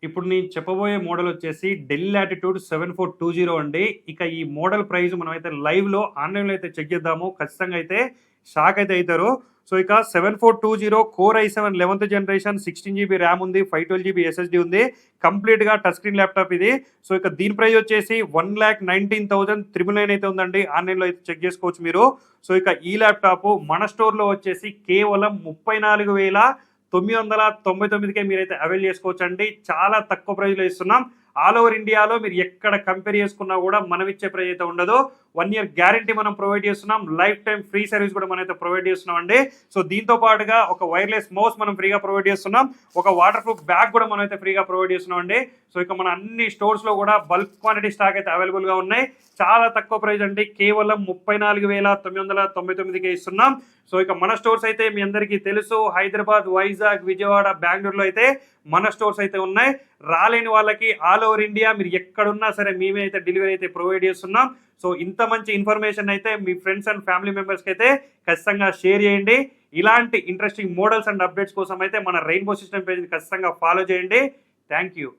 ఇప్పుడు నేను చెప్పబోయే మోడల్ వచ్చేసి డెల్ లాటిట్యూడ్ 7420 అండి. ఇక ఈ మోడల్ ప్రైస్ మనమైతే లైవ్‌లో ఆన్‌లైన్‌లో అయితే చెక్ చేద్దాము. ఖచ్చితంగా అయితే షాక్ అయితే అయితారు. సో ఇక 7420 core i7 11th generation 16 GB RAM ఉంది. 512 జీబీ ఎస్ఎస్‌డి ఉంది. కంప్లీట్‌గా టచ్ స్క్రీన్ ల్యాప్‌టాప్ ఇది. సో ఇక దీని ప్రైస్ వచ్చేసి 1,19,999 అయితే ఉందండి. ఆన్‌లైన్‌లో అయితే చెక్ చేసుకోవచ్చు మీరు. సో ఇక ఈ ల్యాప్‌టాప్ మన స్టోర్‌లో వచ్చేసి కేవలం 34,999కే మీరైతే అవైల్ చేసుకోవచ్చండి. చాలా తక్కువ ప్రైస్‌లో ఇస్తున్నాం. ఆల్ ఓవర్ ఇండియాలో మీరు ఎక్కడ కంపేర్ చేసుకున్నా కూడా మనం ఇచ్చే ప్రైస్ అయితే ఉండదు. 1 ఇయర్ గ్యారంటీ మనం ప్రొవైడ్ చేస్తున్నాం. లైఫ్ టైం ఫ్రీ సర్వీస్ కూడా మనమైతే ప్రొవైడ్ చేస్తున్నాం అండి. సో దీంతో పాటుగా ఒక వైర్లెస్ మౌస్ మనం ఫ్రీగా ప్రొవైడ్ చేస్తున్నాం. ఒక వాటర్ ప్రూఫ్ బ్యాగ్ కూడా మనమైతే ఫ్రీగా ప్రొవైడ్ చేస్తున్నాం అండి. సో ఇక మన అన్ని స్టోర్స్ లో కూడా బల్క్ క్వాంటిటీ స్టాక్ అయితే అవైలబుల్ గా ఉన్నాయి. చాలా తక్కువ ప్రైస్ అండి. కేవలం 34,999కే ఇస్తున్నాం. సో ఇక మన స్టోర్స్ అయితే మీ అందరికీ తెలుసు, హైదరాబాద్, వైజాగ్, విజయవాడ, బెంగళూరులో అయితే మన స్టోర్స్ అయితే ఉన్నాయి. రాలేని వాళ్ళకి ఆల్ ఓవర్ ఇండియా మీరు ఎక్కడున్నా సరే మేమే అయితే డెలివరీ అయితే ప్రొవైడ్ చేస్తున్నాం. సో ఇంత మంచి ఇన్ఫర్మేషన్ అయితే మీ ఫ్రెండ్స్ అండ్ ఫ్యామిలీ మెంబర్స్కి అయితే ఖచ్చితంగా షేర్ చేయండి. ఇలాంటి ఇంట్రెస్టింగ్ మోడల్స్ అండ్ అప్డేట్స్ కోసం అయితే మన రెయిన్బో సిస్టమ్ పేజ్ని ఖచ్చితంగా ఫాలో చేయండి. Thank you.